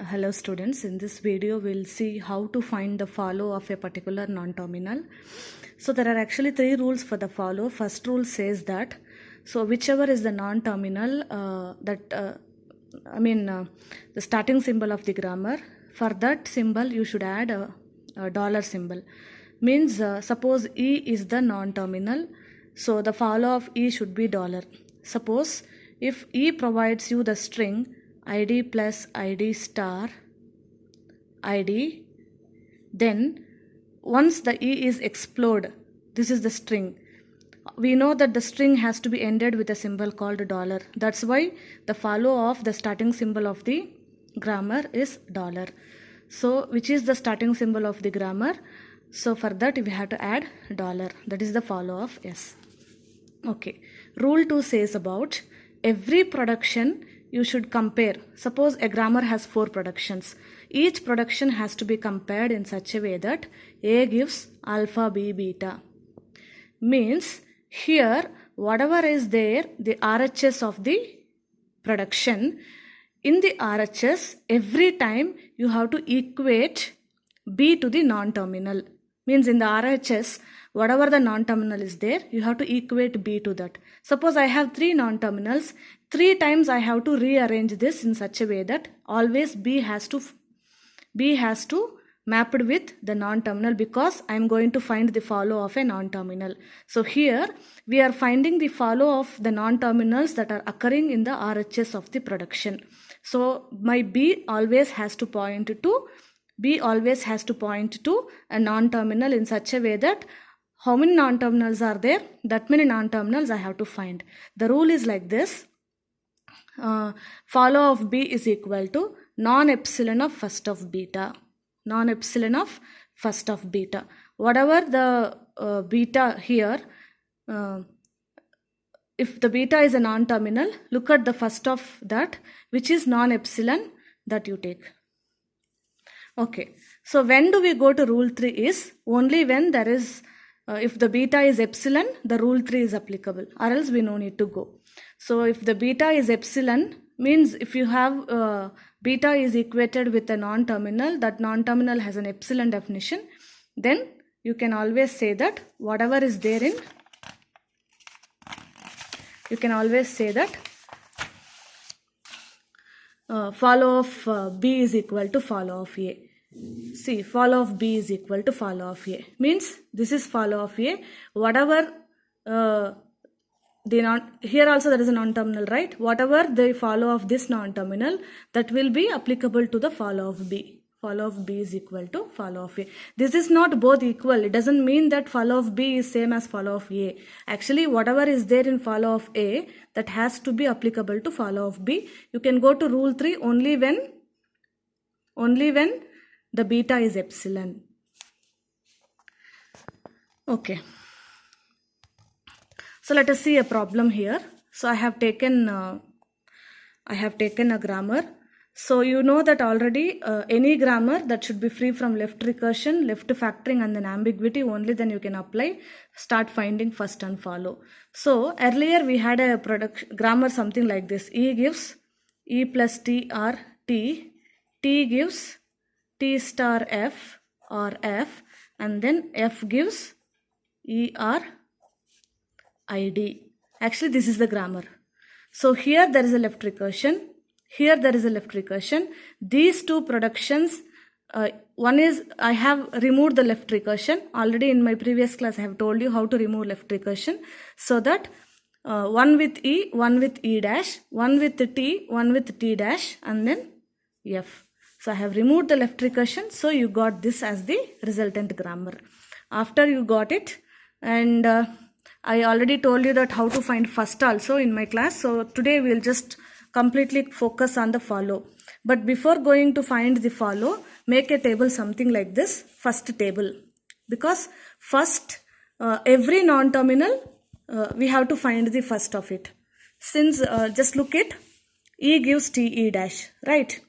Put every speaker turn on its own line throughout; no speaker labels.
Hello students, in this video we'll see how to find the follow of a particular non-terminal. So there are actually three rules for the follow. First rule says that whichever is the non-terminal the starting symbol of the grammar, for that symbol you should add a dollar symbol. Means suppose E is the non-terminal, so the follow of E should be dollar. Suppose if E provides you the string id plus id star id, then once the E is explode, this is the string. We know that the string has to be ended with a symbol called dollar. That's why the follow of the starting symbol of the grammar is dollar. So which is the starting symbol of the grammar? So for that we have to add dollar. That is the follow of S. Okay. Rule 2 says about every production you should compare. Suppose a grammar has 4 productions. Each production has to be compared in such a way that A gives alpha, B, beta. Means here whatever is there, the RHS of the production, in the RHS every time you have to equate B to the non-terminal. Means in the RHS whatever the non-terminal is there, you have to equate B to that. Suppose I have 3 non-terminals, 3 times I have to rearrange this in such a way that always B has to mapped with the non-terminal, because I am going to find the follow of a non-terminal. So here we are finding the follow of the non-terminals that are occurring in the RHS of the production. So my B always has to point to a non-terminal in such a way that how many non-terminals are there, that many non-terminals I have to find. The rule is like this. Follow of B is equal to non-epsilon of first of beta. Non-epsilon of first of beta. Whatever the beta here, if the beta is a non-terminal, look at the first of that, which is non-epsilon, that you take. Okay. So when do we go to rule 3 is only when there is if the beta is epsilon, the rule 3 is applicable, or else we no need to go. So if the beta is epsilon, means if you have beta is equated with a non-terminal, that non-terminal has an epsilon definition, then you can always say that whatever is therein, you can always say that follow of B is equal to follow of A. See, follow of B is equal to follow of A. Means this is follow of A. Whatever here also there is a non-terminal, right? Whatever the follow of this non-terminal, that will be applicable to the follow of B. Follow of B is equal to follow of A. This is not both equal. It doesn't mean that follow of B is same as follow of A. Actually, whatever is there in follow of A, that has to be applicable to follow of B. You can go to rule 3 only when the beta is epsilon. Okay. So let us see a problem here. So I have taken a grammar. So you know that already any grammar that should be free from left recursion, left factoring, and then ambiguity, only then you can start finding first and follow. So earlier we had a grammar something like this. E gives E plus T or T. T gives T star F or F, and then F gives E or ID. Actually this is the grammar. So here there is a left recursion. Here there is a left recursion. These two productions, one is I have removed the left recursion. Already in my previous class I have told you how to remove left recursion. So that one with E, one with E dash, one with T, one with T dash, and then F. So I have removed the left recursion. So you got this as the resultant grammar. After you got it, and I already told you that how to find first also in my class. So today we will just completely focus on the follow. But before going to find the follow, make a table something like this, first table. Because first, every non-terminal, we have to find the first of it. Since, just look at E gives TE dash, right?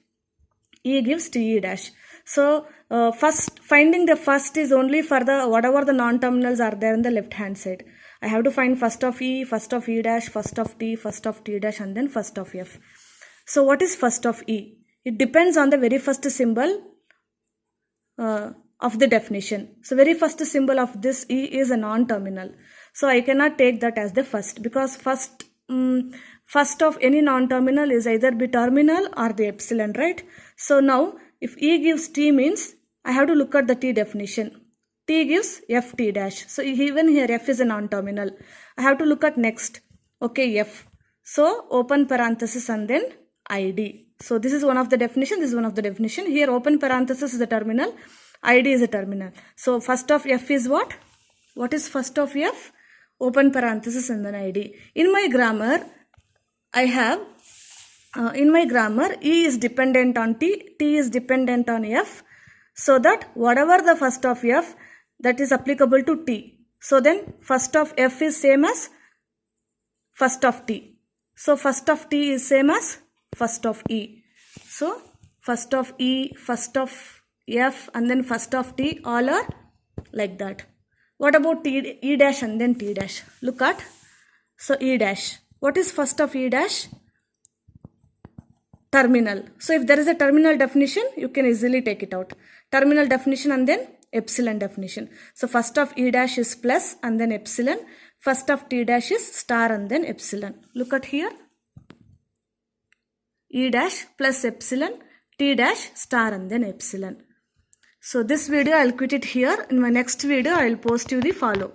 E gives TE dash. So, first, finding the first is only for the, whatever the non-terminals are there in the left hand side. I have to find first of E dash, first of T dash, and then first of F. So what is first of E? It depends on the very first symbol of the definition. So very first symbol of this E is a non-terminal. So I cannot take that as the first, because first of any non-terminal is either be terminal or the epsilon, right? So now if E gives T means I have to look at the T definition. T gives F T dash. So even here F is a non-terminal. I have to look at next. Okay, F. So open parenthesis and then ID. So this is one of the definition. This is one of the definition. Here open parenthesis is a terminal. ID is a terminal. So first of F is what? What is first of F? Open parenthesis and then ID. In my grammar, I have, E is dependent on T, T is dependent on F, so that whatever the first of F, that is applicable to T. So then first of F is same as first of T. So first of T is same as first of E. So first of E, first of F and then first of T, all are like that. What about T, E dash and then T dash? Look at, so E dash. What is first of E dash? Terminal. So if there is a terminal definition, you can easily take it out. Terminal definition and then epsilon definition. So first of E dash is plus and then epsilon. First of T dash is star and then epsilon. Look at here. E dash plus epsilon, T dash star and then epsilon. So this video I'll quit it here. In my next video I'll post you the follow.